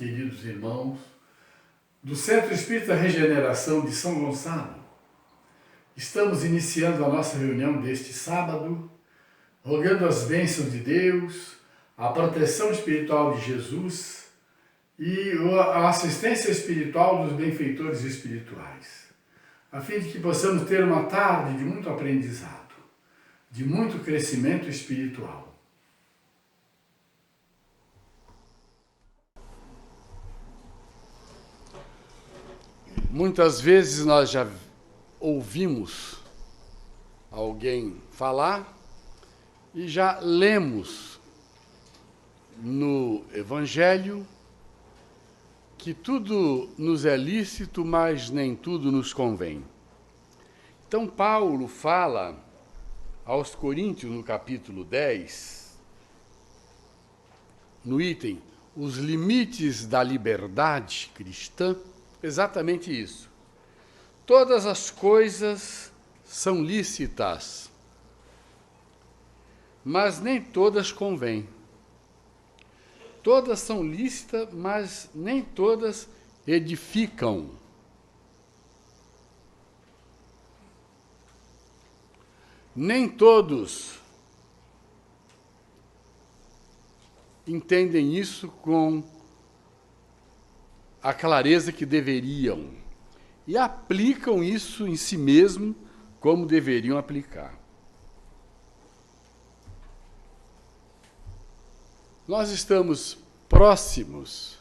queridos irmãos do Centro Espírita Regeneração de São Gonçalo. Estamos iniciando a nossa reunião deste sábado, rogando as bênçãos de Deus, a proteção espiritual de Jesus e a assistência espiritual dos benfeitores espirituais, a fim de que possamos ter uma tarde de muito aprendizado, de muito crescimento espiritual. Muitas vezes nós já ouvimos alguém falar e já lemos no Evangelho que tudo nos é lícito, mas nem tudo nos convém. Então Paulo fala aos Coríntios, no capítulo 10, no item, os limites da liberdade cristã, exatamente isso. Todas as coisas são lícitas, mas nem todas convêm. Todas são lícitas, mas nem todas edificam. Nem todos entendem isso com a clareza que deveriam e aplicam isso em si mesmo como deveriam aplicar. Nós estamos próximos,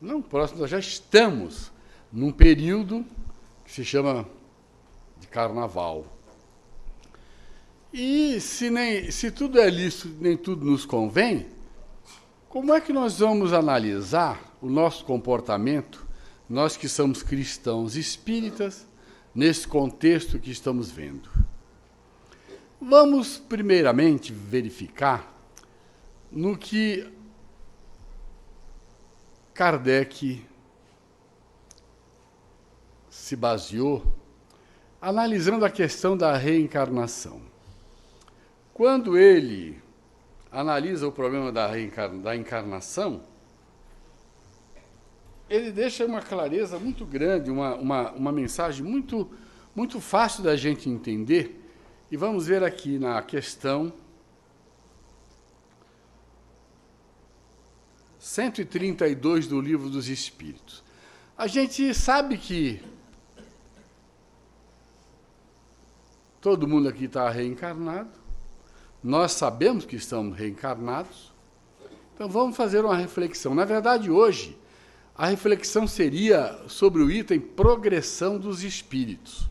não próximos, nós já estamos num período que se chama de carnaval. E se tudo é lícito, nem tudo nos convém, como é que nós vamos analisar o nosso comportamento, nós que somos cristãos espíritas, nesse contexto que estamos vendo? Vamos, primeiramente, verificar no que Kardec se baseou, analisando a questão da reencarnação. Quando ele analisa o problema da encarnação, ele deixa uma clareza muito grande, uma mensagem muito fácil da gente entender. E vamos ver aqui na questão 132 do Livro dos Espíritos. A gente sabe que todo mundo aqui está reencarnado, nós sabemos que estamos reencarnados, então vamos fazer uma reflexão. Na verdade, hoje, a reflexão seria sobre o item progressão dos espíritos,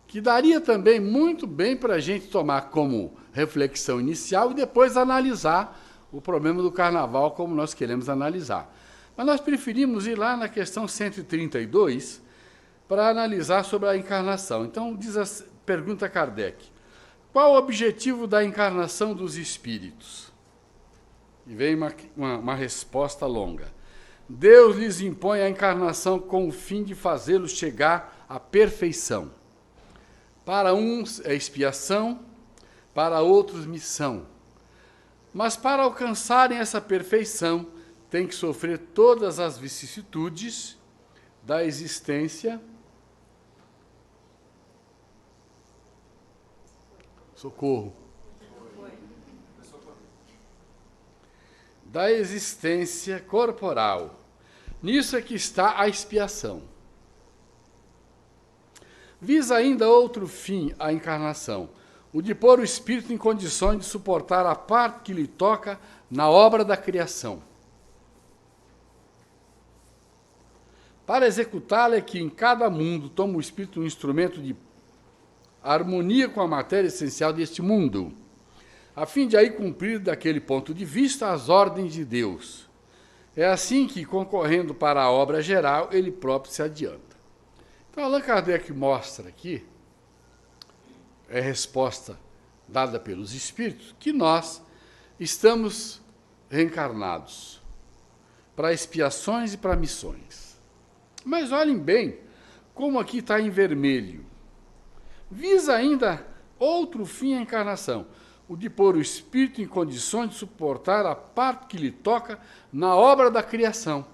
que daria também muito bem para a gente tomar como reflexão inicial e depois analisar o problema do carnaval como nós queremos analisar. Mas nós preferimos ir lá na questão 132 para analisar sobre a encarnação. Então, pergunta Kardec: qual o objetivo da encarnação dos espíritos? E vem uma resposta longa. Deus lhes impõe a encarnação com o fim de fazê-los chegar à perfeição. Para uns é expiação, para outros missão. Mas para alcançarem essa perfeição, tem que sofrer todas as vicissitudes da existência. Socorro. Da existência corporal. Nisso é que está a expiação. Visa ainda outro fim a encarnação, o de pôr o espírito em condições de suportar a parte que lhe toca na obra da criação. Para executá-la é que em cada mundo toma o espírito um instrumento de harmonia com a matéria essencial deste mundo, a fim de aí cumprir daquele ponto de vista as ordens de Deus. É assim que, concorrendo para a obra geral, ele próprio se adianta. Então, Allan Kardec mostra aqui, é a resposta dada pelos espíritos, que nós estamos reencarnados para expiações e para missões. Mas olhem bem como aqui está em vermelho. Visa ainda outro fim a encarnação, o de pôr o espírito em condições de suportar a parte que lhe toca na obra da criação.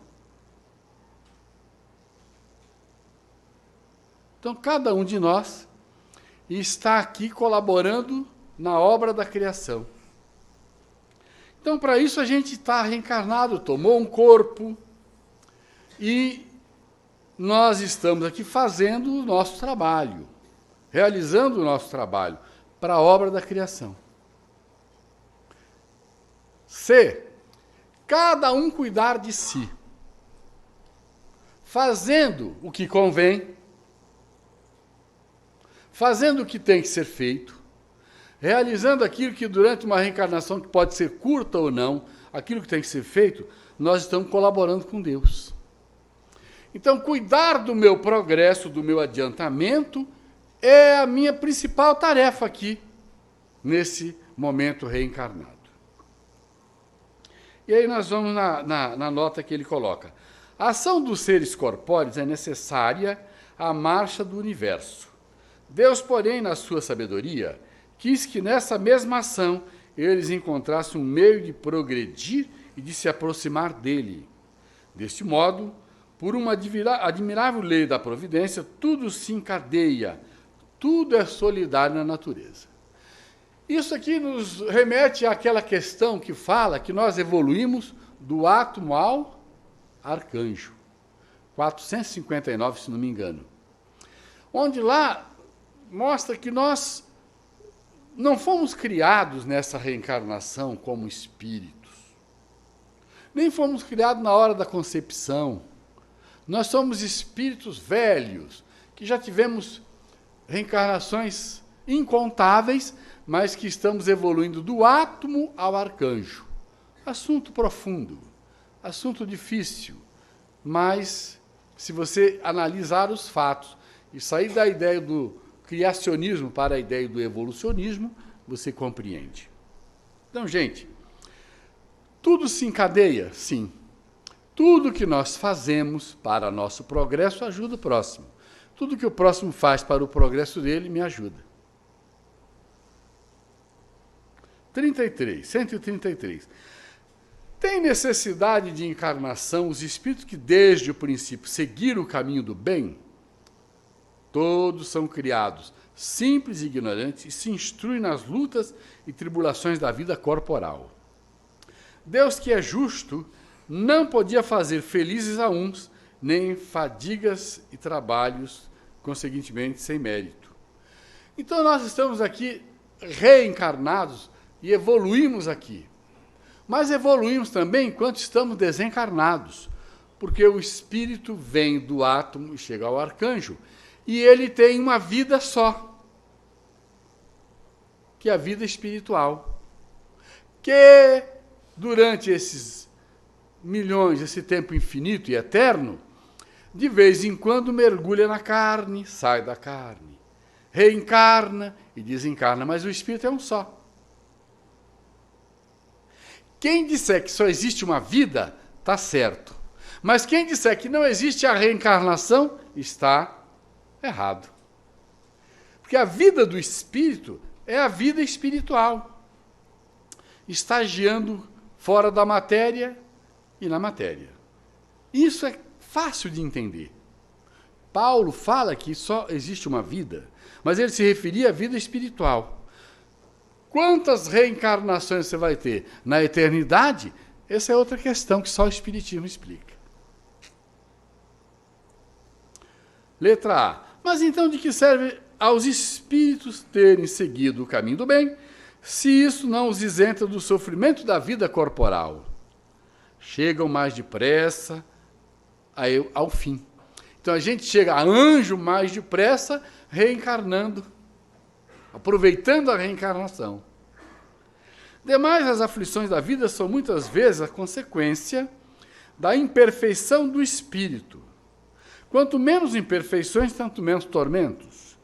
Então, cada um de nós está aqui colaborando na obra da criação. Então, para isso, a gente está reencarnado, tomou um corpo e nós estamos aqui fazendo o nosso trabalho, realizando o nosso trabalho para a obra da criação. Se cada um cuidar de si, fazendo o que convém, fazendo o que tem que ser feito, realizando aquilo que durante uma reencarnação, que pode ser curta ou não, aquilo que tem que ser feito, nós estamos colaborando com Deus. Então, cuidar do meu progresso, do meu adiantamento, é a minha principal tarefa aqui, nesse momento reencarnado. E aí nós vamos na nota que ele coloca. A ação dos seres corpóreos é necessária à marcha do universo. Deus, porém, na sua sabedoria, quis que nessa mesma ação eles encontrassem um meio de progredir e de se aproximar dele. Deste modo, por uma admirável lei da providência, tudo se encadeia, tudo é solidário na natureza. Isso aqui nos remete àquela questão que fala que nós evoluímos do átomo ao arcanjo. 459, se não me engano. Onde lá mostra que nós não fomos criados nessa reencarnação como espíritos. Nem fomos criados na hora da concepção. Nós somos espíritos velhos, que já tivemos reencarnações incontáveis, mas que estamos evoluindo do átomo ao arcanjo. Assunto profundo, assunto difícil, mas se você analisar os fatos e sair da ideia do criacionismo para a ideia do evolucionismo, você compreende. Então, gente, tudo se encadeia? Sim. Tudo que nós fazemos para nosso progresso ajuda o próximo. Tudo que o próximo faz para o progresso dele me ajuda. 133. Tem necessidade de encarnação os espíritos que desde o princípio seguiram o caminho do bem? Todos são criados, simples e ignorantes, e se instruem nas lutas e tribulações da vida corporal. Deus, que é justo, não podia fazer felizes a uns, nem fadigas e trabalhos, conseguintemente, sem mérito. Então, nós estamos aqui reencarnados e evoluímos aqui. Mas evoluímos também enquanto estamos desencarnados, porque o espírito vem do átomo e chega ao arcanjo, e ele tem uma vida só, que é a vida espiritual, que durante esses milhões, esse tempo infinito e eterno, de vez em quando mergulha na carne, sai da carne, reencarna e desencarna, mas o espírito é um só. Quem disser que só existe uma vida, está certo. Mas quem disser que não existe a reencarnação, está errado. Porque a vida do espírito é a vida espiritual, estagiando fora da matéria e na matéria. Isso é fácil de entender. Paulo fala que só existe uma vida, mas ele se referia à vida espiritual. Quantas reencarnações você vai ter na eternidade? Essa é outra questão que só o Espiritismo explica. Letra A. Mas então de que serve aos espíritos terem seguido o caminho do bem, se isso não os isenta do sofrimento da vida corporal? Chegam mais depressa ao fim. Então a gente chega a anjo mais depressa, reencarnando, aproveitando a reencarnação. Demais, as aflições da vida são muitas vezes a consequência da imperfeição do espírito. Quanto menos imperfeições, tanto menos tormentos.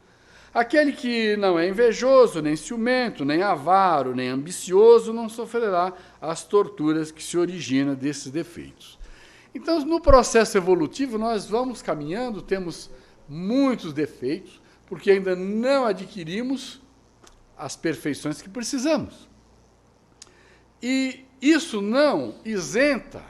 Aquele que não é invejoso, nem ciumento, nem avaro, nem ambicioso, não sofrerá as torturas que se originam desses defeitos. Então, no processo evolutivo, nós vamos caminhando, temos muitos defeitos, porque ainda não adquirimos as perfeições que precisamos. E isso não isenta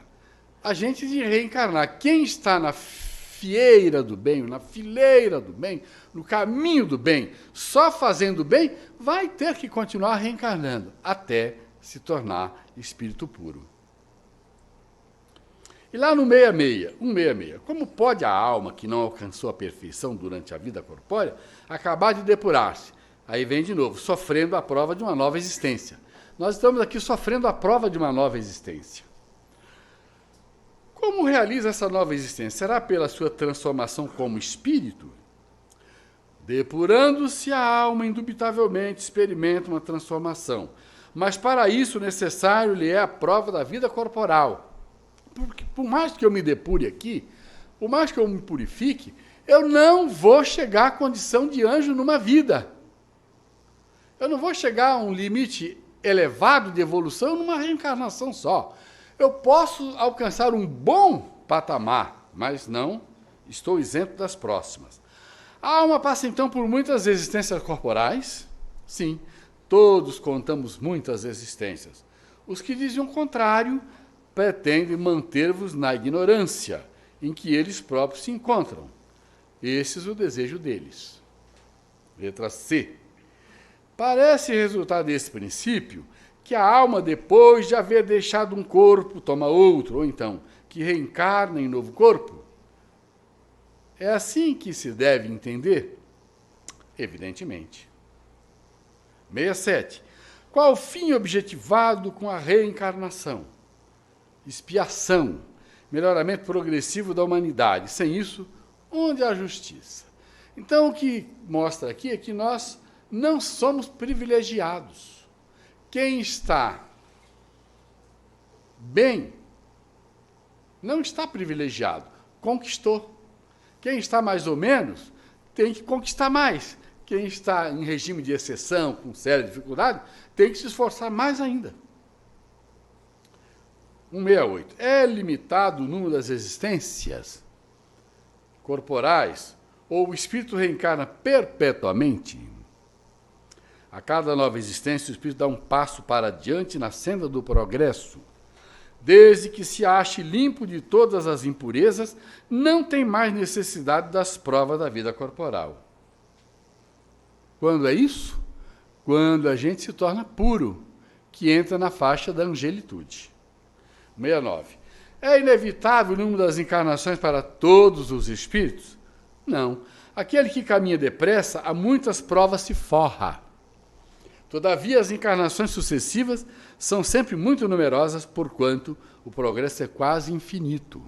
a gente de reencarnar. Quem está na fieira do bem, na fileira do bem, no caminho do bem, só fazendo bem, vai ter que continuar reencarnando até se tornar espírito puro. E lá no 166, como pode a alma que não alcançou a perfeição durante a vida corpórea acabar de depurar-se? Aí vem de novo, sofrendo a prova de uma nova existência. Nós estamos aqui sofrendo a prova de uma nova existência. Como realiza essa nova existência? Será pela sua transformação como espírito? Depurando-se a alma, indubitavelmente experimenta uma transformação. Mas para isso necessário lhe é a prova da vida corporal. Porque por mais que eu me depure aqui, por mais que eu me purifique, eu não vou chegar à condição de anjo numa vida. Eu não vou chegar a um limite elevado de evolução numa reencarnação só. Eu posso alcançar um bom patamar, mas não estou isento das próximas. A alma passa então por muitas existências corporais. Sim, todos contamos muitas existências. Os que dizem o contrário pretendem manter-vos na ignorância em que eles próprios se encontram. Esse é o desejo deles. Letra C. Parece resultar desse princípio que a alma, depois de haver deixado um corpo, toma outro, ou então, que reencarna em novo corpo. É assim que se deve entender? Evidentemente. 67. Qual o fim objetivado com a reencarnação? Expiação, melhoramento progressivo da humanidade. Sem isso, onde há justiça? Então, o que mostra aqui é que nós não somos privilegiados. Quem está bem não está privilegiado, conquistou. Quem está mais ou menos tem que conquistar mais. Quem está em regime de exceção, com séria dificuldade, tem que se esforçar mais ainda. 168. É limitado o número das existências corporais ou o espírito reencarna perpetuamente? A cada nova existência, o espírito dá um passo para adiante na senda do progresso. Desde que se ache limpo de todas as impurezas, não tem mais necessidade das provas da vida corporal. Quando é isso? Quando a gente se torna puro, que entra na faixa da angelitude. 69. É inevitável o número das encarnações para todos os espíritos? Não. Aquele que caminha depressa, a muitas provas se forra. Todavia, as encarnações sucessivas são sempre muito numerosas, porquanto o progresso é quase infinito.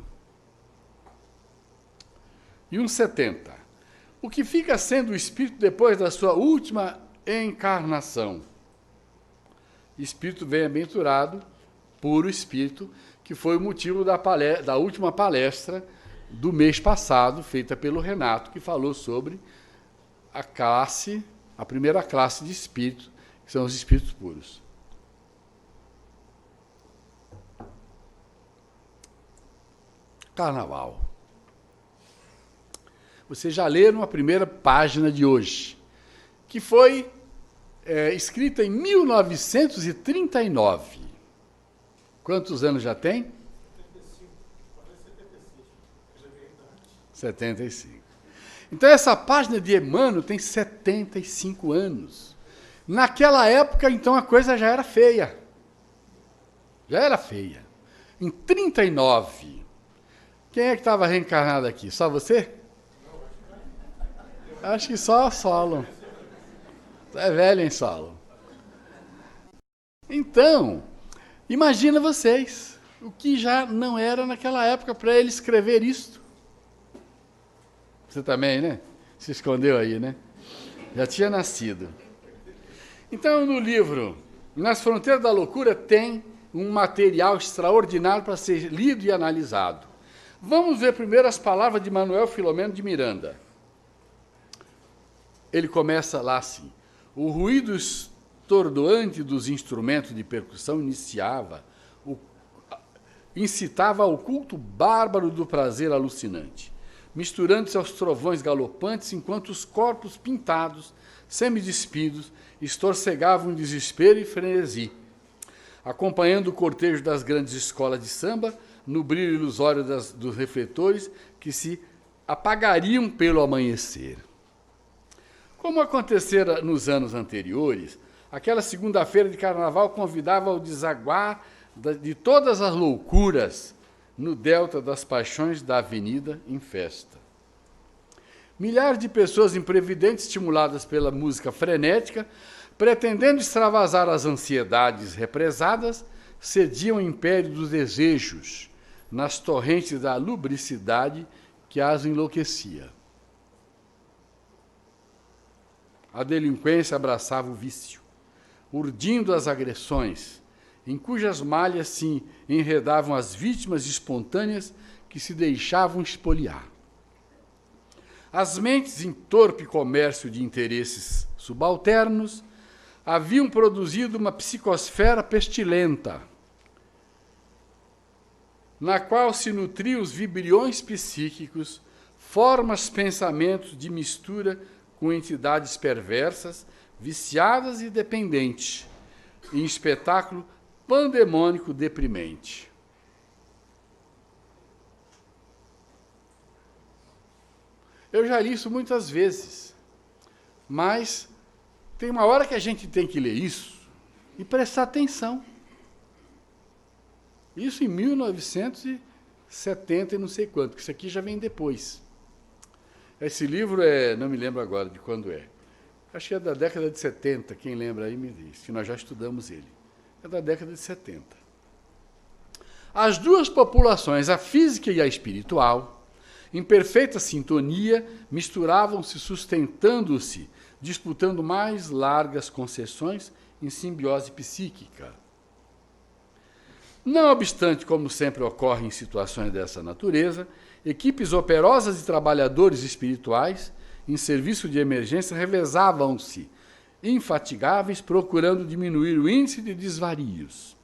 E 170. O que fica sendo o espírito depois da sua última encarnação? Espírito bem-aventurado, puro espírito, que foi o motivo da última palestra do mês passado, feita pelo Renato, que falou sobre a primeira classe de espíritos, que são os espíritos puros. Carnaval. Vocês já leram a primeira página de hoje, que foi escrita em 1939. Quantos anos já tem? 75. Então, essa página de Emmanuel tem 75 anos. Naquela época, então, a coisa já era feia. Já era feia. Em 39, quem é que estava reencarnado aqui? Só você? Acho que só Solon. É velho, hein, Solon? Então, imagina vocês, o que já não era naquela época para ele escrever isto. Você também, né? Se escondeu aí, né? Já tinha nascido. Então, no livro Nas Fronteiras da Loucura, tem um material extraordinário para ser lido e analisado. Vamos ver primeiro as palavras de Manuel Filomeno de Miranda. Ele começa lá assim: o ruído estordoante dos instrumentos de percussão incitava ao culto bárbaro do prazer alucinante. misturando-se aos trovões galopantes, enquanto os corpos pintados, semidespidos, estorcegavam em desespero e frenesi, acompanhando o cortejo das grandes escolas de samba, no brilho ilusório dos refletores que se apagariam pelo amanhecer. Como acontecera nos anos anteriores, aquela segunda-feira de carnaval convidava ao desaguar de todas as loucuras no delta das paixões da avenida em festa. Milhares de pessoas imprevidentes, estimuladas pela música frenética, pretendendo extravasar as ansiedades represadas, cediam ao império dos desejos, nas torrentes da lubricidade que as enlouquecia. A delinquência abraçava o vício, urdindo as agressões, em cujas malhas se enredavam as vítimas espontâneas que se deixavam espoliar. As mentes, em torpe comércio de interesses subalternos, haviam produzido uma psicosfera pestilenta, na qual se nutriam os vibriões psíquicos, formas, pensamentos de mistura com entidades perversas, viciadas e dependentes, em espetáculo pandemônico deprimente. Eu já li isso muitas vezes, mas tem uma hora que a gente tem que ler isso e prestar atenção. Isso em 1970 e não sei quanto, que isso aqui já vem depois. Esse livro não me lembro agora de quando é. Acho que é da década de 70, quem lembra aí me diz, que nós já estudamos ele. É da década de 70. As duas populações, a física e a espiritual, em perfeita sintonia, misturavam-se, sustentando-se, disputando mais largas concessões em simbiose psíquica. Não obstante, como sempre ocorre em situações dessa natureza, equipes operosas de trabalhadores espirituais, em serviço de emergência, revezavam-se, infatigáveis, procurando diminuir o índice de desvarios,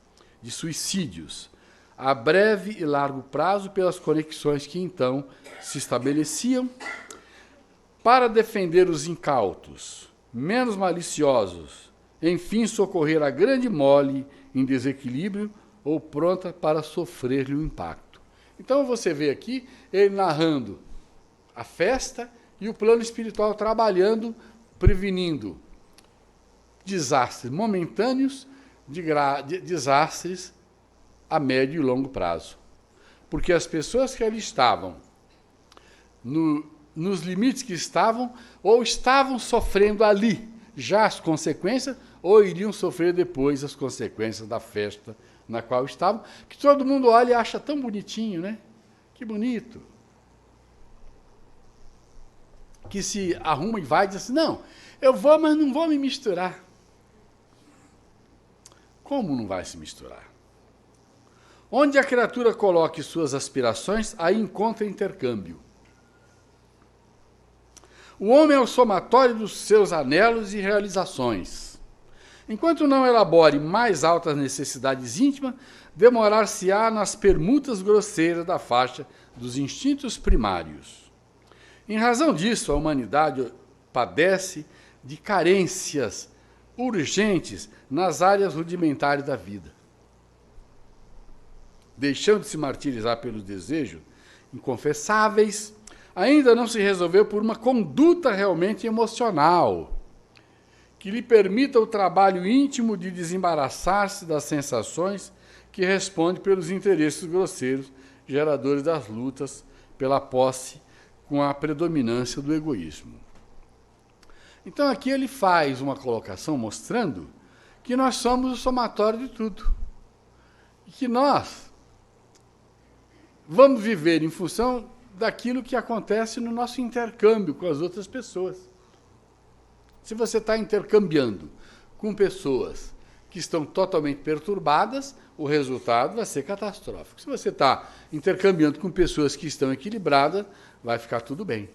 de suicídios, a breve e largo prazo, pelas conexões que então se estabeleciam, para defender os incautos, menos maliciosos, enfim, socorrer a grande mole em desequilíbrio ou pronta para sofrer-lhe o impacto. Então você vê aqui ele narrando a festa e o plano espiritual trabalhando, prevenindo desastres momentâneos de desastres a médio e longo prazo. Porque as pessoas que ali estavam, nos limites que estavam, ou estavam sofrendo ali já as consequências, ou iriam sofrer depois as consequências da festa na qual estavam, que todo mundo olha e acha tão bonitinho, né? Que bonito. Que se arruma e vai e diz assim, não, eu vou, mas não vou me misturar. Como não vai se misturar? Onde a criatura coloque suas aspirações, aí encontra intercâmbio. O homem é o somatório dos seus anelos e realizações. Enquanto não elabore mais altas necessidades íntimas, demorar-se-á nas permutas grosseiras da faixa dos instintos primários. Em razão disso, a humanidade padece de carências urgentes nas áreas rudimentares da vida. Deixando de se martirizar pelos desejos inconfessáveis, ainda não se resolveu por uma conduta realmente emocional, que lhe permita o trabalho íntimo de desembaraçar-se das sensações que responde pelos interesses grosseiros, geradores das lutas pela posse com a predominância do egoísmo. Então aqui ele faz uma colocação mostrando que nós somos o somatório de tudo. E que nós vamos viver em função daquilo que acontece no nosso intercâmbio com as outras pessoas. Se você está intercambiando com pessoas que estão totalmente perturbadas, o resultado vai ser catastrófico. Se você está intercambiando com pessoas que estão equilibradas, vai ficar tudo bem.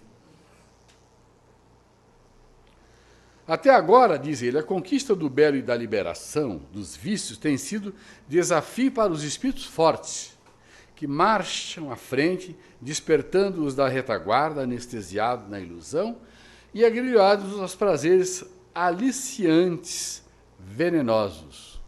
Até agora, diz ele, a conquista do belo e da liberação dos vícios tem sido desafio para os espíritos fortes, que marcham à frente, despertando-os da retaguarda, anestesiados na ilusão e agrilhoados aos prazeres aliciantes, venenosos.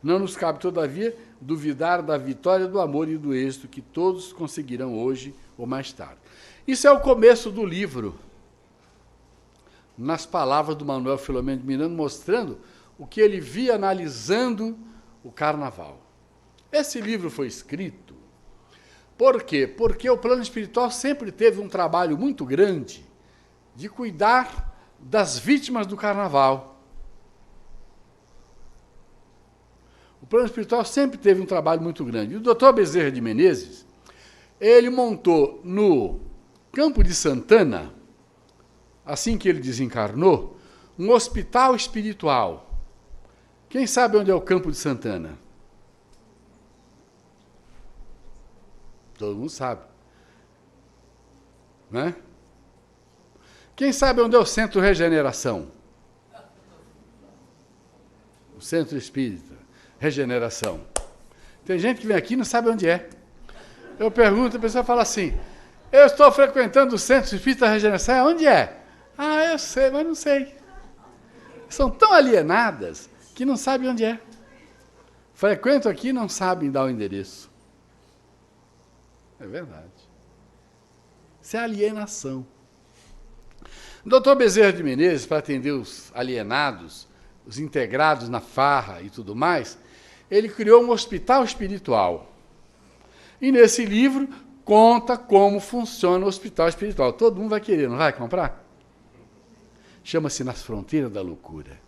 Não nos cabe, todavia, duvidar da vitória do amor e do êxito que todos conseguirão hoje ou mais tarde. Isso é o começo do livro, nas palavras do Manuel Filomeno de Miranda, mostrando o que ele via analisando o carnaval. Esse livro foi escrito por quê? Porque o plano espiritual sempre teve um trabalho muito grande de cuidar das vítimas do carnaval. O plano espiritual sempre teve um trabalho muito grande. E o Dr. Bezerra de Menezes, ele montou no Campo de Santana, assim que ele desencarnou, um hospital espiritual. Quem sabe onde é o Campo de Santana? Todo mundo sabe. Né? Quem sabe onde é o Centro Regeneração? O Centro Espírita Regeneração. Tem gente que vem aqui e não sabe onde é. Eu pergunto, a pessoa fala assim, eu estou frequentando o Centro Espírita Regeneração, onde é? Ah, eu sei, mas não sei. São tão alienadas que não sabem onde é. Frequentam aqui e não sabem dar o endereço. É verdade. Isso é alienação. O doutor Bezerra de Menezes, para atender os alienados, os integrados na farra e tudo mais, ele criou um hospital espiritual. E nesse livro conta como funciona o hospital espiritual. Todo mundo vai querer, não vai comprar? Chama-se Nas Fronteiras da Loucura.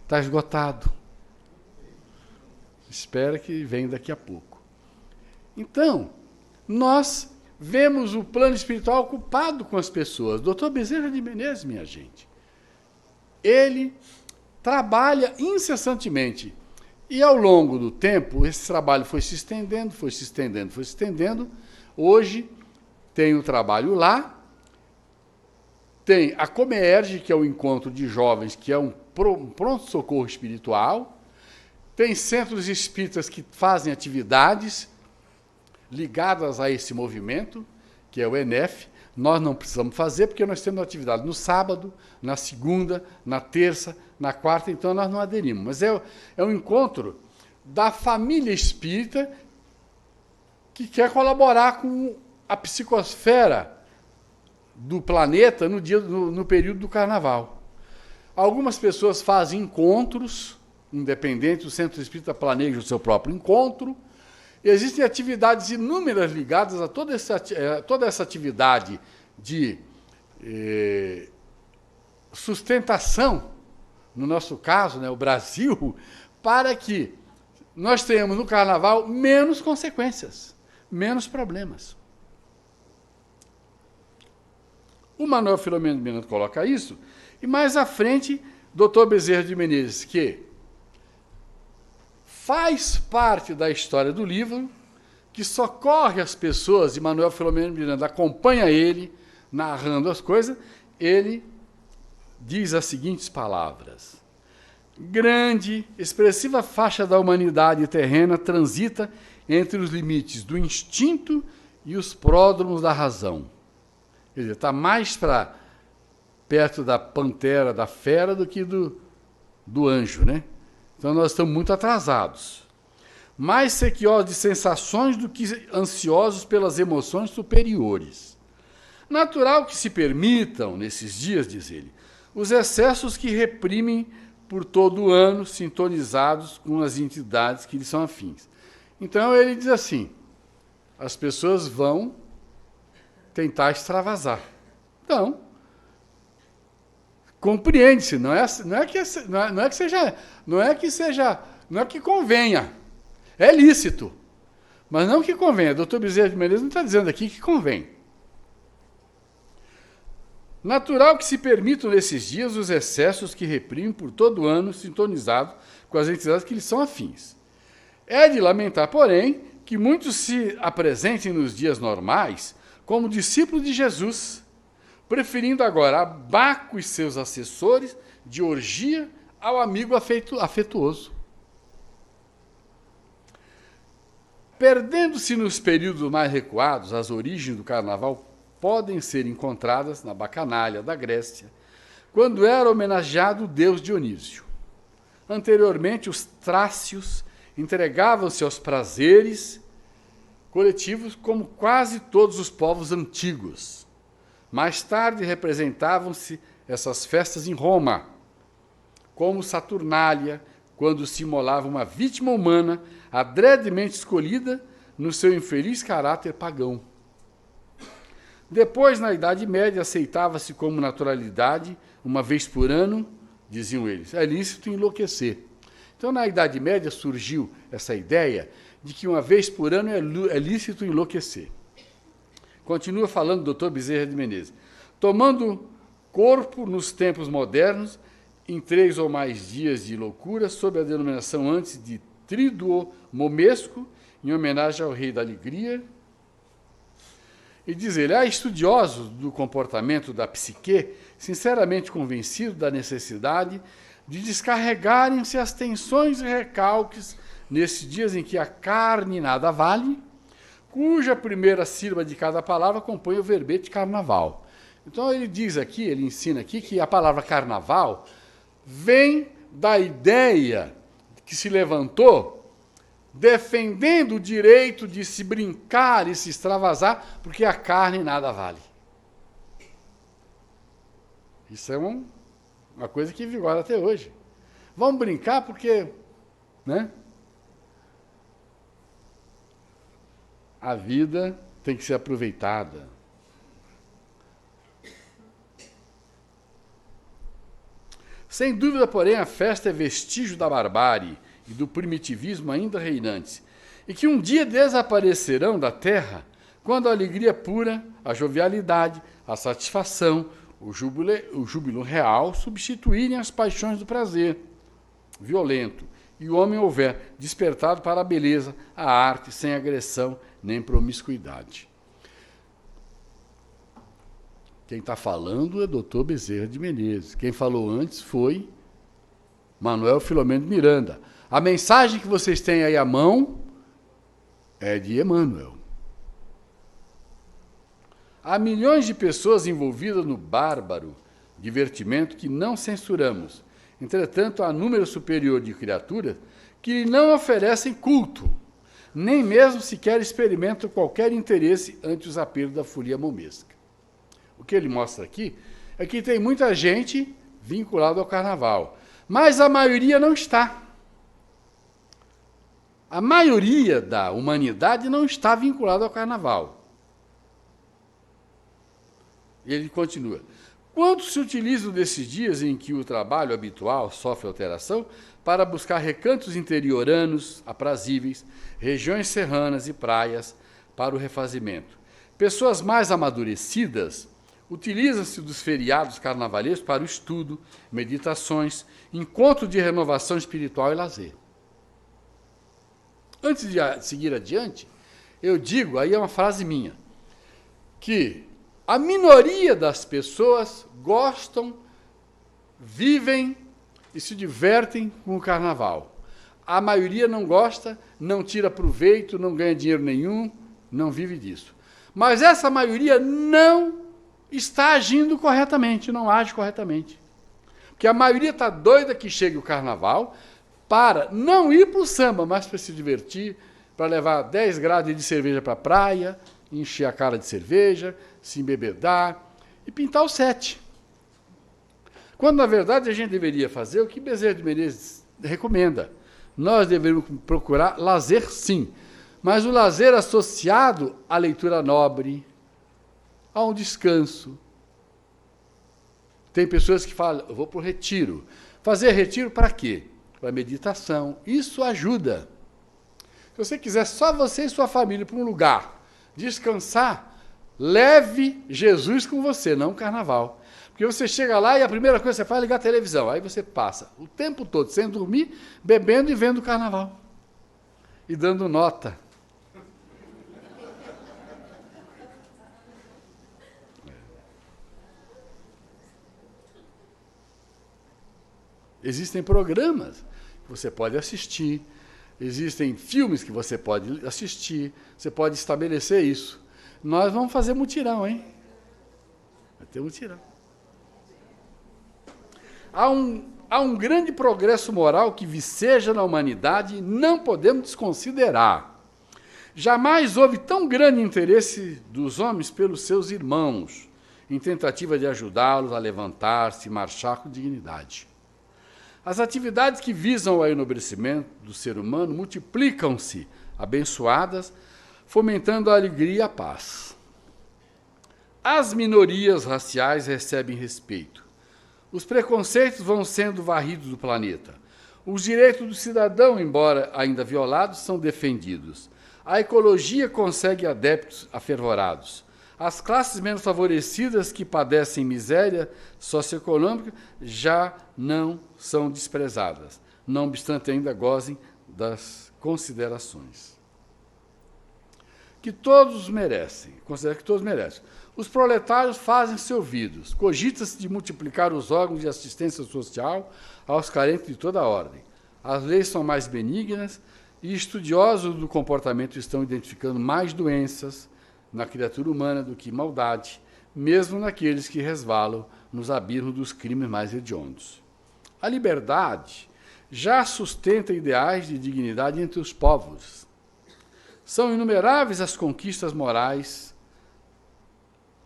Está esgotado. Espera que venha daqui a pouco. Então, nós vemos o plano espiritual ocupado com as pessoas. Dr. Bezerra de Menezes, minha gente, ele trabalha incessantemente. E ao longo do tempo, esse trabalho foi se estendendo, foi se estendendo, foi se estendendo. Hoje tem o trabalho lá, tem a Comerge, que é o encontro de jovens, que é um pronto-socorro espiritual, tem centros espíritas que fazem atividades ligadas a esse movimento, que é o ENEF. Nós não precisamos fazer, porque nós temos atividade no sábado, na segunda, na terça, na quarta, então nós não aderimos. Mas é um encontro da família espírita que quer colaborar com a psicosfera do planeta no período do carnaval. Algumas pessoas fazem encontros independentes, o Centro Espírita planeja o seu próprio encontro. Existem atividades inúmeras ligadas a toda essa atividade de sustentação, no nosso caso, né, o Brasil, para que nós tenhamos no carnaval menos consequências, menos problemas. O Manuel Filomeno de Miranda coloca isso, e mais à frente, Dr. Bezerra de Menezes, que faz parte da história do livro, que socorre as pessoas, e Manuel Filomeno de Miranda acompanha ele, narrando as coisas, ele diz as seguintes palavras: grande, expressiva faixa da humanidade terrena transita entre os limites do instinto e os pródromos da razão. Quer dizer, está mais para perto da pantera, da fera, do que do anjo, né? Então nós estamos muito atrasados. Mais sequiosos de sensações do que ansiosos pelas emoções superiores. Natural que se permitam, nesses dias, diz ele, os excessos que reprimem por todo o ano, sintonizados com as entidades que lhes são afins. Então ele diz assim, as pessoas vão tentar extravasar. Então, compreende-se, não é que convenha, é lícito, mas não que convenha. Dr. Bezerra de Menezes não está dizendo aqui que convém. Natural que se permitam nesses dias os excessos que reprimem por todo o ano, sintonizados com as entidades que lhes são afins. É de lamentar, porém, que muitos se apresentem nos dias normais como discípulos de Jesus, preferindo agora a Baco e seus assessores de orgia ao amigo afetuoso. Perdendo-se nos períodos mais recuados, as origens do carnaval podem ser encontradas na Bacanalha da Grécia, quando era homenageado o deus Dionísio. Anteriormente, os trácios entregavam-se aos prazeres coletivos como quase todos os povos antigos. Mais tarde, representavam-se essas festas em Roma, como Saturnália, quando se imolava uma vítima humana adredemente escolhida no seu infeliz caráter pagão. Depois, na Idade Média, aceitava-se como naturalidade, uma vez por ano, diziam eles, é lícito enlouquecer. Então, na Idade Média, surgiu essa ideia de que uma vez por ano é lícito enlouquecer. Continua falando o doutor Bezerra de Menezes. Tomando corpo nos tempos modernos, em 3 ou mais dias de loucura, sob a denominação antes de Tríduo Momesco, em homenagem ao rei da alegria. E diz ele, há estudiosos do comportamento da psique, sinceramente convencidos da necessidade de descarregarem-se as tensões e recalques nesses dias em que a carne nada vale, cuja primeira sílaba de cada palavra compõe o verbete carnaval. Então ele diz aqui, ele ensina aqui que a palavra carnaval vem da ideia que se levantou defendendo o direito de se brincar e se extravasar, porque a carne nada vale. Isso é uma coisa que vigora até hoje. Vamos brincar porque, né? A vida tem que ser aproveitada. Sem dúvida, porém, a festa é vestígio da barbárie e do primitivismo ainda reinantes, e que um dia desaparecerão da terra quando a alegria pura, a jovialidade, a satisfação, o júbilo real substituírem as paixões do prazer violento e o homem houver despertado para a beleza, a arte, sem agressão nem promiscuidade. Quem está falando é Dr. Bezerra de Menezes. Quem falou antes foi Manuel Filomeno de Miranda. A mensagem que vocês têm aí à mão é de Emmanuel. Há milhões de pessoas envolvidas no bárbaro divertimento que não censuramos. Entretanto, há número superior de criaturas que não oferecem culto, nem mesmo sequer experimentam qualquer interesse ante os apelos da folia momesca. O que ele mostra aqui é que tem muita gente vinculada ao carnaval, mas a maioria não está. A maioria da humanidade não está vinculada ao carnaval. E ele continua. Quanto se utilizam desses dias em que o trabalho habitual sofre alteração para buscar recantos interioranos aprazíveis, regiões serranas e praias para o refazimento? Pessoas mais amadurecidas utilizam-se dos feriados carnavalescos para o estudo, meditações, encontro de renovação espiritual e lazer. Antes de seguir adiante, eu digo, aí é uma frase minha, que a minoria das pessoas gostam, vivem e se divertem com o carnaval. A maioria não gosta, não tira proveito, não ganha dinheiro nenhum, não vive disso. Mas essa maioria não está agindo corretamente, não age corretamente. Porque a maioria está doida que chegue o carnaval para não ir para o samba, mas para se divertir, para levar 10 graus de cerveja para a praia, encher a cara de cerveja, se embebedar e pintar o 7. Quando, na verdade, a gente deveria fazer o que Bezerra de Menezes recomenda. Nós deveríamos procurar lazer, sim, mas o lazer associado à leitura nobre, a um descanso. Tem pessoas que falam, eu vou para o retiro. Fazer retiro para quê? Para meditação. Isso ajuda. Se você quiser só você e sua família para um lugar descansar, leve Jesus com você, não o carnaval. Porque você chega lá e a primeira coisa que você faz é ligar a televisão. Aí você passa o tempo todo sem dormir, bebendo e vendo o carnaval. E dando nota. Existem programas que você pode assistir, existem filmes que você pode assistir, você pode estabelecer isso. Nós vamos fazer mutirão, hein? Vai ter mutirão. Há um grande progresso moral que viceja na humanidade e não podemos desconsiderar. Jamais houve tão grande interesse dos homens pelos seus irmãos, em tentativa de ajudá-los a levantar-se e marchar com dignidade. As atividades que visam ao enobrecimento do ser humano multiplicam-se, abençoadas, fomentando a alegria e a paz. As minorias raciais recebem respeito. Os preconceitos vão sendo varridos do planeta. Os direitos do cidadão, embora ainda violados, são defendidos. A ecologia consegue adeptos afervorados. As classes menos favorecidas que padecem miséria socioeconômica já não são desprezadas, não obstante ainda gozem das considerações que todos merecem, considera que todos merecem. Os proletários fazem-se ouvidos, cogita-se de multiplicar os órgãos de assistência social aos carentes de toda a ordem. As leis são mais benignas e estudiosos do comportamento estão identificando mais doenças na criatura humana do que maldade, mesmo naqueles que resvalam nos abismos dos crimes mais hediondos. A liberdade já sustenta ideais de dignidade entre os povos. São inumeráveis as conquistas morais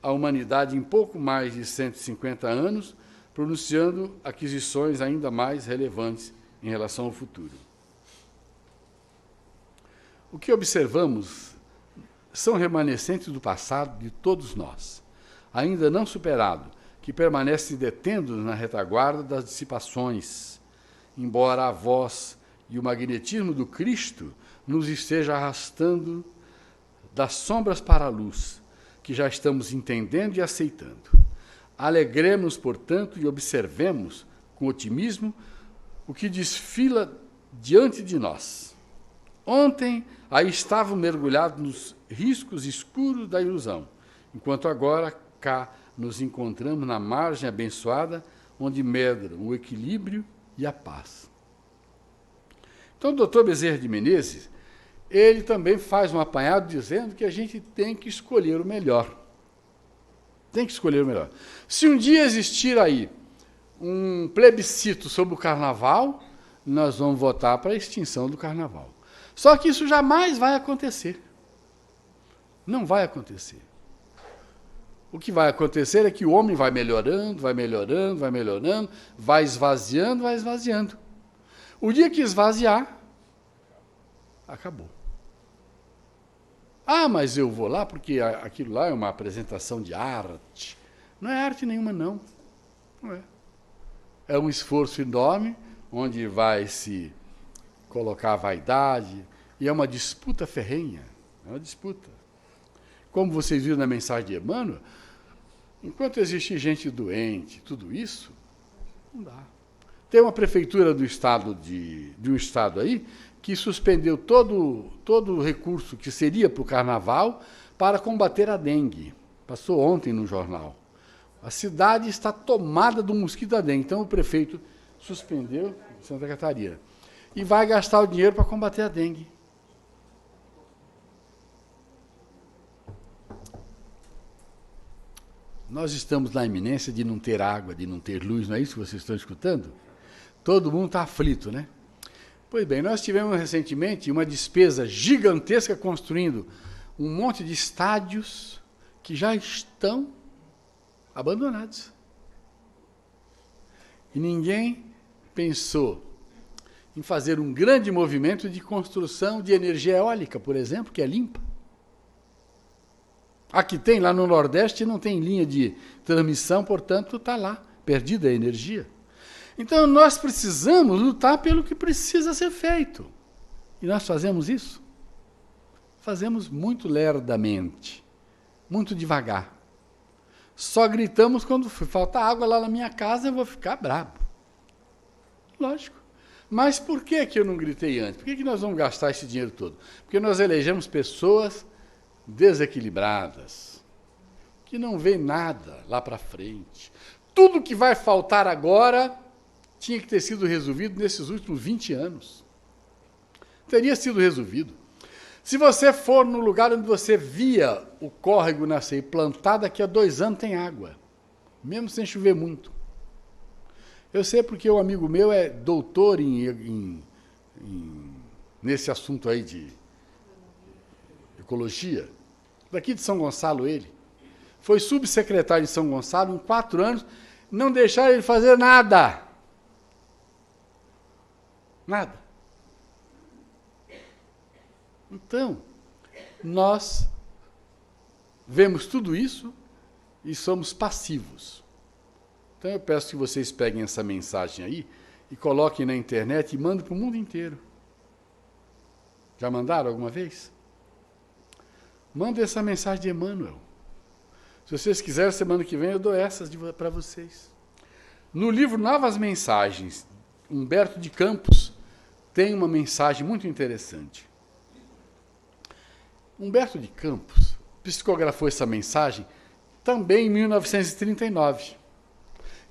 à humanidade em pouco mais de 150 anos, pronunciando aquisições ainda mais relevantes em relação ao futuro. O que observamos são remanescentes do passado de todos nós, ainda não superado, que permanece detendo na retaguarda das dissipações, embora a voz e o magnetismo do Cristo nos esteja arrastando das sombras para a luz, que já estamos entendendo e aceitando. Alegremos, portanto, e observemos com otimismo o que desfila diante de nós. Ontem, aí estavam mergulhados nos riscos escuros da ilusão, enquanto agora cá nos encontramos na margem abençoada, onde medram o equilíbrio e a paz. Então, o doutor Bezerra de Menezes, ele também faz um apanhado dizendo que a gente tem que escolher o melhor. Tem que escolher o melhor. Se um dia existir aí um plebiscito sobre o carnaval, nós vamos votar para a extinção do carnaval. Só que isso jamais vai acontecer. Não vai acontecer. O que vai acontecer é que o homem vai melhorando, vai melhorando, vai melhorando, vai esvaziando, vai esvaziando. O dia que esvaziar, acabou. Ah, mas eu vou lá porque aquilo lá é uma apresentação de arte. Não é arte nenhuma, não. Não é. É um esforço enorme, onde vai se colocar a vaidade, e é uma disputa ferrenha. É uma disputa. Como vocês viram na mensagem de Emmanuel, enquanto existe gente doente, tudo isso, não dá. Tem uma prefeitura do estado de um estado aí que suspendeu todo o recurso que seria para o carnaval para combater a dengue. Passou ontem no jornal. A cidade está tomada do mosquito da dengue. Então o prefeito suspendeu Santa Catarina. E vai gastar o dinheiro para combater a dengue. Nós estamos na iminência de não ter água, de não ter luz, não é isso que vocês estão escutando? Todo mundo está aflito, né? Pois bem, nós tivemos recentemente uma despesa gigantesca construindo um monte de estádios que já estão abandonados. E ninguém pensou em fazer um grande movimento de construção de energia eólica, por exemplo, que é limpa. Aqui tem, lá no Nordeste, não tem linha de transmissão, portanto, está lá, perdida a energia. Então, nós precisamos lutar pelo que precisa ser feito. E nós fazemos isso? Fazemos muito lerdamente, muito devagar. Só gritamos quando falta água lá na minha casa, eu vou ficar bravo. Lógico. Mas por que eu não gritei antes? Por que nós vamos gastar esse dinheiro todo? Porque nós elegemos pessoas desequilibradas, que não vê nada lá para frente. Tudo que vai faltar agora tinha que ter sido resolvido nesses últimos 20 anos. Teria sido resolvido. Se você for no lugar onde você via o córrego nascer e plantar, daqui a 2 anos tem água, mesmo sem chover muito. Eu sei porque um amigo meu é doutor nesse assunto aí de ecologia, daqui de São Gonçalo ele. Foi subsecretário de São Gonçalo em 4 anos, não deixaram ele fazer nada. Nada. Então, nós vemos tudo isso e somos passivos. Então eu peço que vocês peguem essa mensagem aí e coloquem na internet e mandem para o mundo inteiro. Já mandaram alguma vez? Mandem essa mensagem de Emmanuel. Se vocês quiserem, semana que vem eu dou essas para vocês. No livro Novas Mensagens, Humberto de Campos tem uma mensagem muito interessante. Humberto de Campos psicografou essa mensagem também em 1939.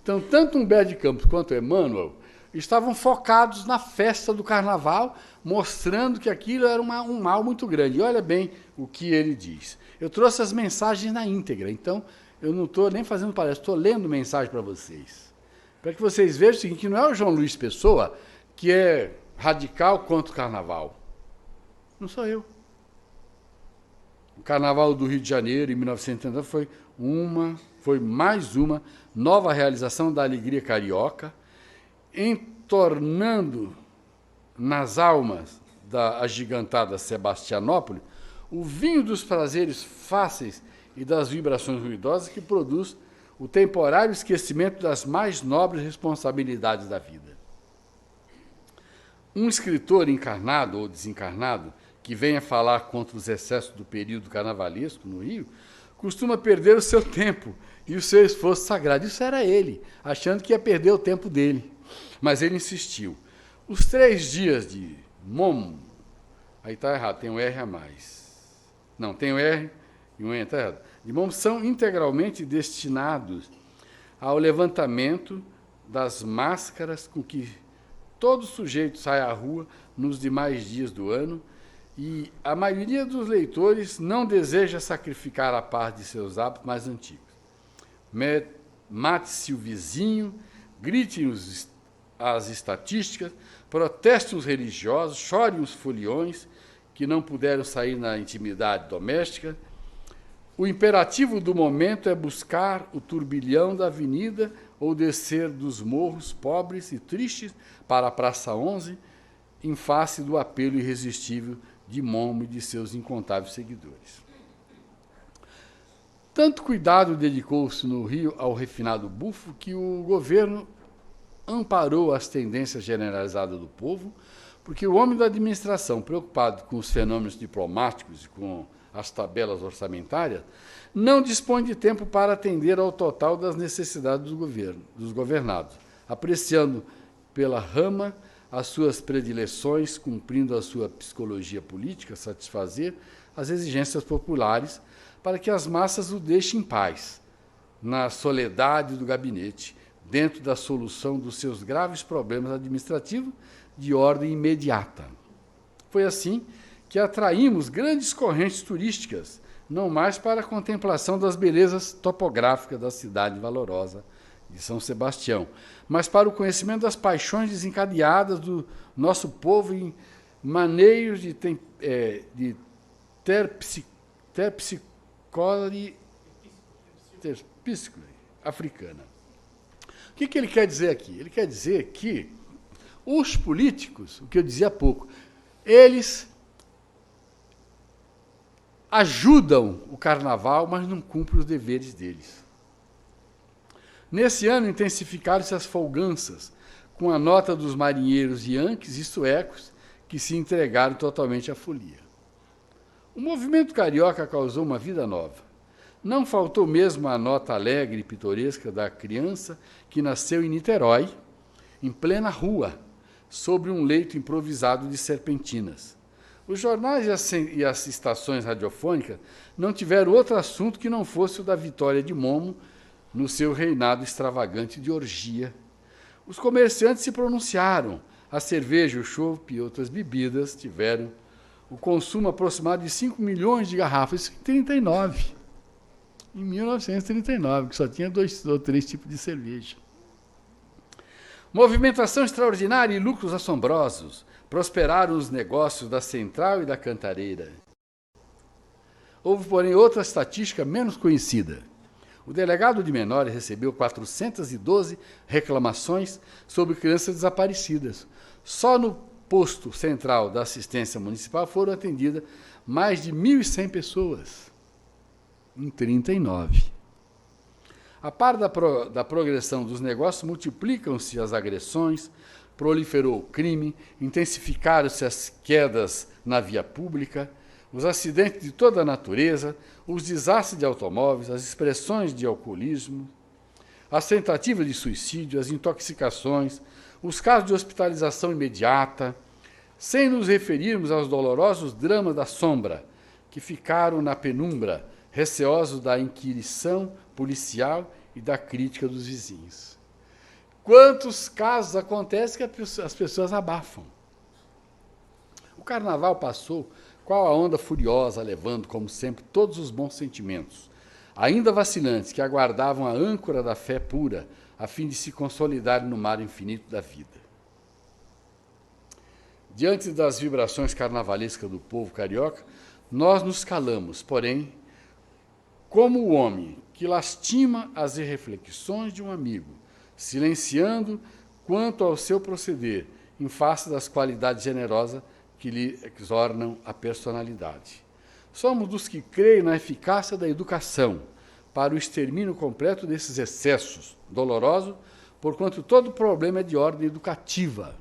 Então, tanto Humberto de Campos quanto Emmanuel estavam focados na festa do carnaval, mostrando que aquilo era um mal muito grande. E olha bem o que ele diz. Eu trouxe as mensagens na íntegra, então eu não estou nem fazendo palestra, estou lendo mensagem para vocês. Para que vocês vejam o seguinte, que não é o João Luiz Pessoa que é radical contra o carnaval. Não sou eu. O Carnaval do Rio de Janeiro, em 1939, foi mais uma nova realização da alegria carioca, entornando nas almas da agigantada Sebastianópole o vinho dos prazeres fáceis e das vibrações ruidosas que produz o temporário esquecimento das mais nobres responsabilidades da vida. Um escritor encarnado ou desencarnado que venha falar contra os excessos do período carnavalesco no Rio, costuma perder o seu tempo e o seu esforço sagrado. Isso era ele, achando que ia perder o tempo dele. Mas ele insistiu. Os 3 dias de Momo, aí está errado, tem um R a mais. Não, tem um R e um E, está errado. De Momo são integralmente destinados ao levantamento das máscaras com que todo sujeito sai à rua nos demais dias do ano, e a maioria dos leitores não deseja sacrificar a paz de seus hábitos mais antigos. Mate-se o vizinho, gritem as estatísticas, protestem os religiosos, chorem os foliões que não puderam sair na intimidade doméstica. O imperativo do momento é buscar o turbilhão da avenida ou descer dos morros pobres e tristes para a Praça 11, em face do apelo irresistível de Momo e de seus incontáveis seguidores. Tanto cuidado dedicou-se no Rio ao refinado bufo que o governo amparou as tendências generalizadas do povo, porque o homem da administração, preocupado com os fenômenos diplomáticos e com as tabelas orçamentárias, não dispõe de tempo para atender ao total das necessidades dos governados, apreciando pela rama as suas predileções, cumprindo a sua psicologia política, satisfazer as exigências populares para que as massas o deixem em paz, na soledade do gabinete, dentro da solução dos seus graves problemas administrativos de ordem imediata. Foi assim que atraímos grandes correntes turísticas, não mais para a contemplação das belezas topográficas da cidade valorosa de São Sebastião, mas para o conhecimento das paixões desencadeadas do nosso povo em maneios de terpsicose africana. O que ele quer dizer aqui? Ele quer dizer que os políticos, o que eu dizia há pouco, eles ajudam o carnaval, mas não cumprem os deveres deles. Nesse ano, intensificaram-se as folganças, com a nota dos marinheiros yankees e suecos, que se entregaram totalmente à folia. O movimento carioca causou uma vida nova. Não faltou mesmo a nota alegre e pitoresca da criança que nasceu em Niterói, em plena rua, sobre um leito improvisado de serpentinas. Os jornais e as estações radiofônicas não tiveram outro assunto que não fosse o da vitória de Momo no seu reinado extravagante de orgia. Os comerciantes se pronunciaram, a cerveja, o chopp e outras bebidas tiveram o consumo aproximado de 5 milhões de garrafas, isso em 1939. Em 1939, que só tinha 2 ou 3 tipos de cerveja. Movimentação extraordinária e lucros assombrosos. Prosperaram os negócios da Central e da Cantareira. Houve, porém, outra estatística menos conhecida. O delegado de menores recebeu 412 reclamações sobre crianças desaparecidas. Só no posto central da assistência municipal foram atendidas mais de 1.100 pessoas, em 1939. A par da progressão dos negócios, multiplicam-se as agressões, proliferou o crime, intensificaram-se as quedas na via pública, os acidentes de toda a natureza, os desastres de automóveis, as expressões de alcoolismo, as tentativas de suicídio, as intoxicações, os casos de hospitalização imediata, sem nos referirmos aos dolorosos dramas da sombra, que ficaram na penumbra, receosos da inquirição policial e da crítica dos vizinhos. Quantos casos acontecem que as pessoas abafam? O carnaval passou, qual a onda furiosa, levando, como sempre, todos os bons sentimentos, ainda vacilantes, que aguardavam a âncora da fé pura, a fim de se consolidarem no mar infinito da vida. Diante das vibrações carnavalescas do povo carioca, nós nos calamos, porém, como o homem que lastima as irreflexões de um amigo, silenciando quanto ao seu proceder, em face das qualidades generosas que lhe exornam a personalidade. Somos dos que creem na eficácia da educação para o extermínio completo desses excessos dolorosos, porquanto todo problema é de ordem educativa.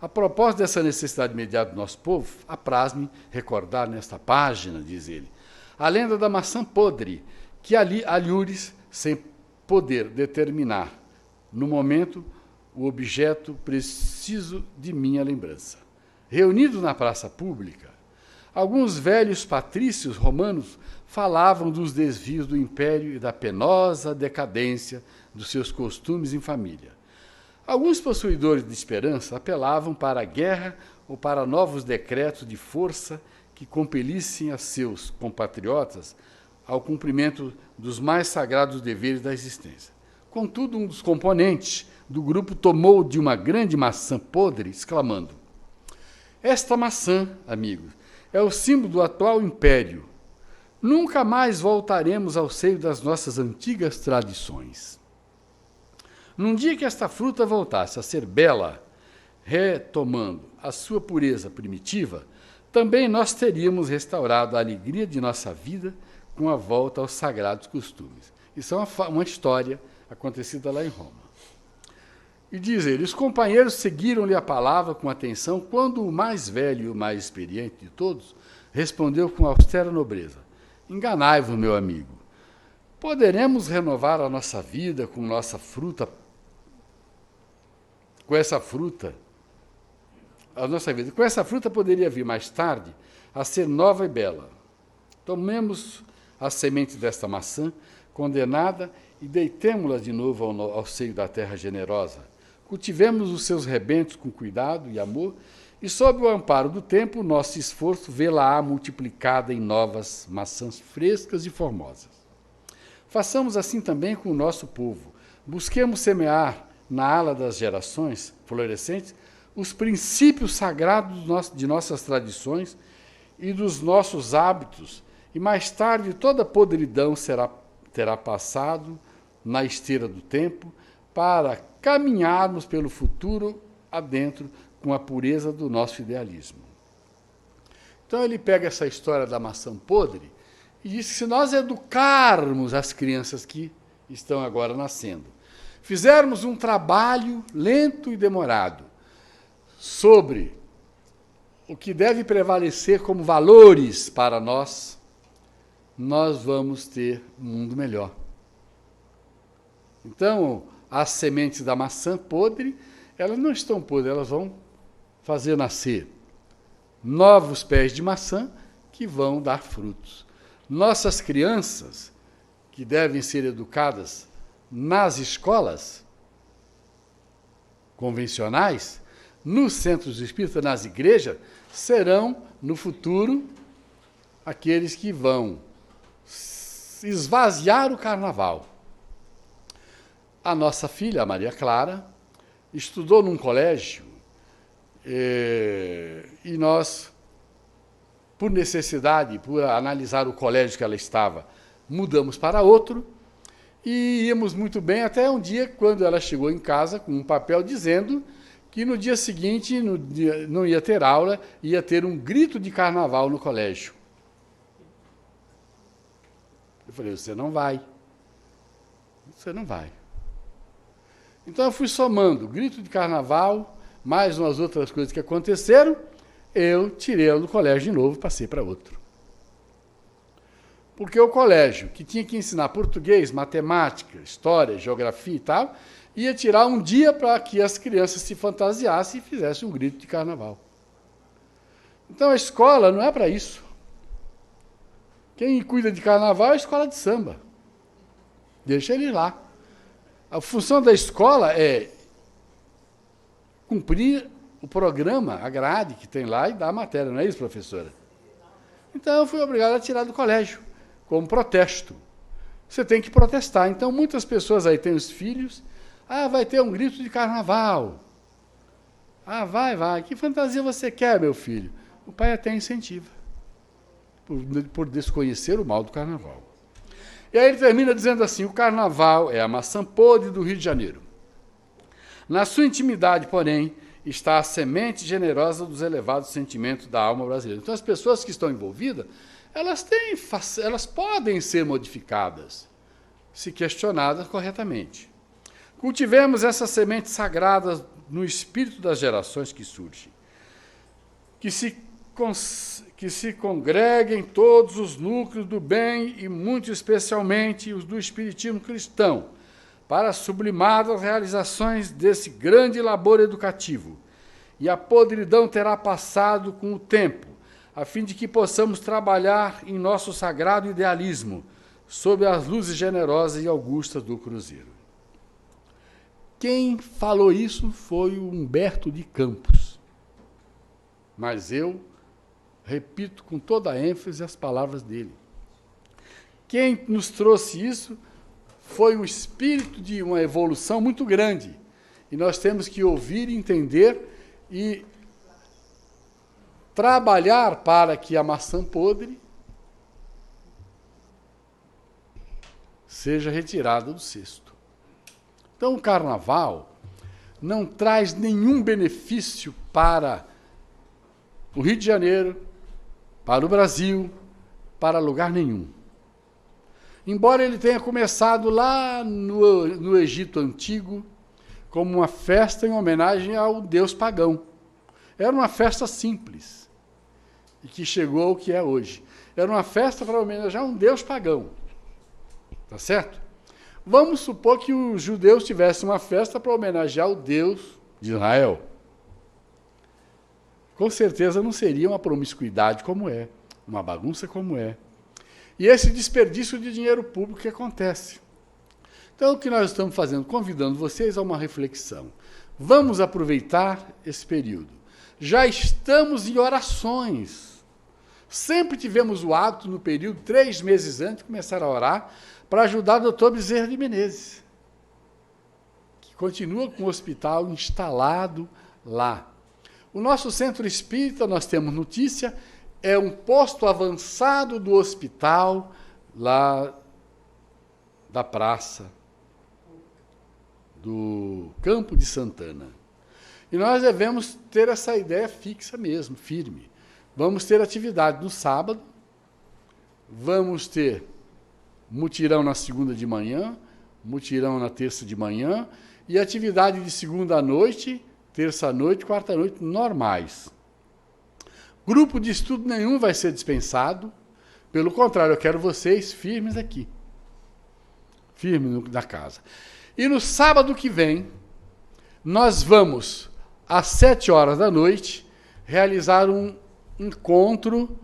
A propósito dessa necessidade imediata do nosso povo, apraz-me recordar nesta página, diz ele, a lenda da maçã podre, que ali alhures sem poder determinar, no momento, o objeto preciso de minha lembrança. Reunidos na praça pública, alguns velhos patrícios romanos falavam dos desvios do império e da penosa decadência dos seus costumes em família. Alguns possuidores de esperança apelavam para a guerra ou para novos decretos de força que compelissem a seus compatriotas ao cumprimento dos mais sagrados deveres da existência. Contudo, um dos componentes do grupo tomou de uma grande maçã podre, exclamando: esta maçã, amigos, é o símbolo do atual império. Nunca mais voltaremos ao seio das nossas antigas tradições. Num dia que esta fruta voltasse a ser bela, retomando a sua pureza primitiva, também nós teríamos restaurado a alegria de nossa vida com a volta aos sagrados costumes. Isso é uma história acontecida lá em Roma. E diz ele, os companheiros seguiram-lhe a palavra com atenção, quando o mais velho e o mais experiente de todos respondeu com austera nobreza: enganai-vos, meu amigo. Poderemos renovar a nossa vida com nossa fruta, com essa fruta, a nossa vida. Com essa fruta poderia vir mais tarde a ser nova e bela. Tomemos a semente desta maçã, condenada, e deitemo-la de novo ao seio da terra generosa. Cultivemos os seus rebentos com cuidado e amor, e sob o amparo do tempo, o nosso esforço vê-la-á multiplicada em novas maçãs frescas e formosas. Façamos assim também com o nosso povo. Busquemos semear na ala das gerações florescentes os princípios sagrados de nossas tradições e dos nossos hábitos, e mais tarde toda a podridão terá passado na esteira do tempo para caminharmos pelo futuro adentro com a pureza do nosso idealismo. Então ele pega essa história da maçã podre e diz que se nós educarmos as crianças que estão agora nascendo, fizermos um trabalho lento e demorado sobre o que deve prevalecer como valores para nós, nós vamos ter um mundo melhor. Então, as sementes da maçã podre, elas não estão podres, elas vão fazer nascer novos pés de maçã que vão dar frutos. Nossas crianças, que devem ser educadas nas escolas, convencionais, nos centros espíritas, nas igrejas, serão, no futuro, aqueles que vão esvaziar o carnaval. A nossa filha, a Maria Clara, estudou num colégio e nós, por necessidade, por analisar o colégio que ela estava, mudamos para outro e íamos muito bem até um dia, quando ela chegou em casa com um papel dizendo que no dia seguinte não ia ter aula, ia ter um grito de carnaval no colégio. Eu falei, você não vai. Você não vai. Então eu fui somando grito de carnaval, mais umas outras coisas que aconteceram, eu tirei ela do colégio de novo e passei para outro. Porque o colégio, que tinha que ensinar português, matemática, história, geografia e tal, ia tirar um dia para que as crianças se fantasiassem e fizessem um grito de carnaval. Então a escola não é para isso. Quem cuida de carnaval é a escola de samba. Deixa ele lá. A função da escola é cumprir o programa, a grade que tem lá e dar a matéria, não é isso, professora? Então eu fui obrigado a tirar do colégio, como protesto. Você tem que protestar. Então muitas pessoas aí têm os filhos, vai ter um grito de carnaval. Vai. Que fantasia você quer, meu filho? O pai até incentiva, por desconhecer o mal do carnaval. E aí ele termina dizendo assim, o carnaval é a maçã podre do Rio de Janeiro. Na sua intimidade, porém, está a semente generosa dos elevados sentimentos da alma brasileira. Então, as pessoas que estão envolvidas, elas podem ser modificadas, se questionadas corretamente. Cultivemos essas sementes sagradas no espírito das gerações que surgem, que se congreguem todos os núcleos do bem e, muito especialmente, os do espiritismo cristão, para sublimar as realizações desse grande labor educativo. E a podridão terá passado com o tempo, a fim de que possamos trabalhar em nosso sagrado idealismo, sob as luzes generosas e augustas do Cruzeiro. Quem falou isso foi o Humberto de Campos. Mas eu repito com toda a ênfase as palavras dele. Quem nos trouxe isso foi o espírito de uma evolução muito grande. E nós temos que ouvir, entender e trabalhar para que a maçã podre seja retirada do cesto. Então, o carnaval não traz nenhum benefício para o Rio de Janeiro, para o Brasil, para lugar nenhum. Embora ele tenha começado lá no Egito Antigo, como uma festa em homenagem ao deus pagão. Era uma festa simples, e que chegou ao que é hoje. Era uma festa para homenagear um deus pagão. Tá certo? Vamos supor que os judeus tivessem uma festa para homenagear o Deus de Israel. Com certeza não seria uma promiscuidade como é, uma bagunça como é. E esse desperdício de dinheiro público que acontece. Então, o que nós estamos fazendo? Convidando vocês a uma reflexão. Vamos aproveitar esse período. Já estamos em orações. Sempre tivemos o hábito, no período, 3 meses antes, de começar a orar, para ajudar o doutor Bezerra de Menezes, que continua com o hospital instalado lá. O nosso centro espírita, nós temos notícia, é um posto avançado do hospital, lá da praça, do Campo de Santana. E nós devemos ter essa ideia fixa mesmo, firme. Vamos ter atividade no sábado, vamos ter mutirão na segunda de manhã, mutirão na terça de manhã, e atividade de segunda à noite, terça-noite, quarta-noite, normais. Grupo de estudo nenhum vai ser dispensado. Pelo contrário, eu quero vocês firmes aqui. Firmes na casa. E no sábado que vem, nós vamos, às 7 horas da noite, realizar um encontro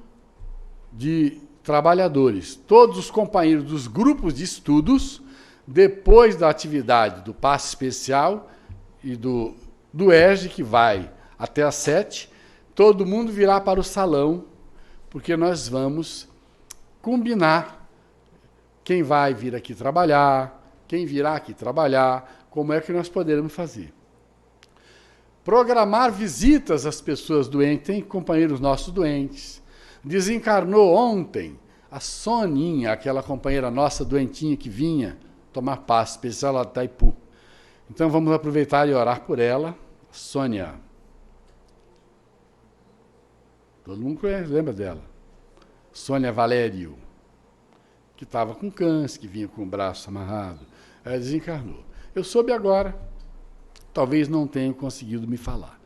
de trabalhadores. Todos os companheiros dos grupos de estudos, depois da atividade do passe especial e do do ERJ, que vai até às 7, todo mundo virá para o salão, porque nós vamos combinar quem vai vir aqui trabalhar, quem virá aqui trabalhar, como é que nós poderemos fazer. Programar visitas às pessoas doentes, tem companheiros nossos doentes. Desencarnou ontem a Soninha, aquela companheira nossa doentinha que vinha tomar passe, especial lá de Itaipu. Então vamos aproveitar e orar por ela. Sônia. Todo mundo conhece, lembra dela. Sônia Valério, que estava com câncer, que vinha com o braço amarrado. Ela desencarnou. Eu soube agora, talvez não tenha conseguido me falar.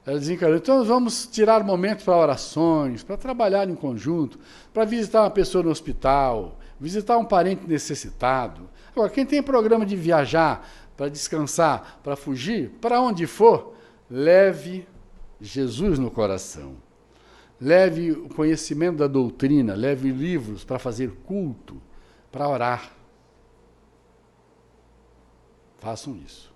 Ela desencarnou. Então nós vamos tirar momentos para orações, para trabalhar em conjunto, para visitar uma pessoa no hospital, visitar um parente necessitado. Agora, quem tem programa de viajar, para descansar, para fugir, para onde for, leve Jesus no coração. Leve o conhecimento da doutrina, leve livros para fazer culto, para orar. Façam isso.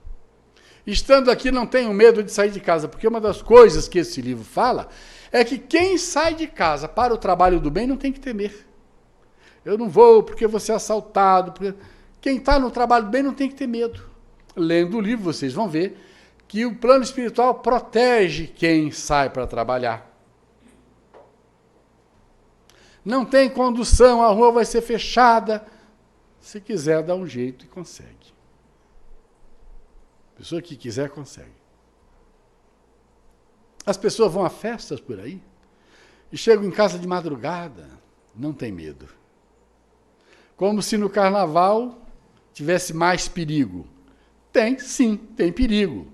Estando aqui, não tenham medo de sair de casa, porque uma das coisas que esse livro fala é que quem sai de casa para o trabalho do bem não tem que temer. Eu não vou porque vou ser assaltado. Porque... Quem está no trabalho do bem não tem que ter medo. Lendo o livro, vocês vão ver que o plano espiritual protege quem sai para trabalhar. Não tem condução, a rua vai ser fechada. Se quiser, dá um jeito e consegue. A pessoa que quiser, consegue. As pessoas vão a festas por aí e chegam em casa de madrugada, não tem medo. Como se no carnaval tivesse mais perigo. Tem, sim, tem perigo.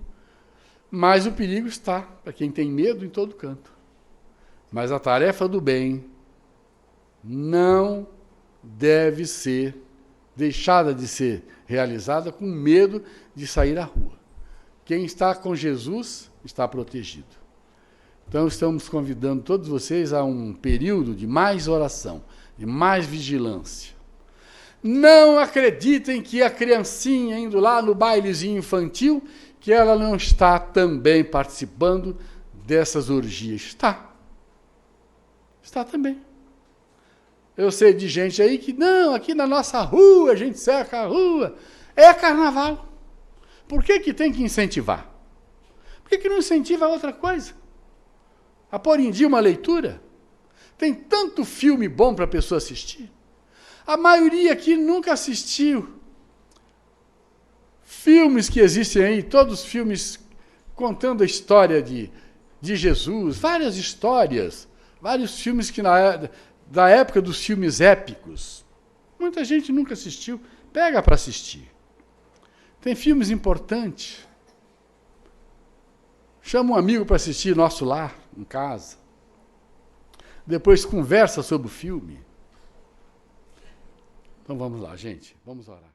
Mas o perigo está, para quem tem medo, em todo canto. Mas a tarefa do bem não deve ser deixada de ser realizada com medo de sair à rua. Quem está com Jesus está protegido. Então, estamos convidando todos vocês a um período de mais oração, de mais vigilância. Não acreditem que a criancinha indo lá no bailezinho infantil, que ela não está também participando dessas orgias. Está. Está também. Eu sei de gente aí que, não, aqui na nossa rua, a gente cerca a rua. É carnaval. Por que tem que incentivar? Por que não incentiva outra coisa? A pôr em dia uma leitura? Tem tanto filme bom para a pessoa assistir. A maioria aqui nunca assistiu. Filmes que existem aí, todos filmes contando a história de Jesus, várias histórias, vários filmes que da época dos filmes épicos. Muita gente nunca assistiu. Pega para assistir. Tem filmes importantes. Chama um amigo para assistir Nosso Lar, em casa. Depois conversa sobre o filme. Então vamos lá, gente. Vamos orar.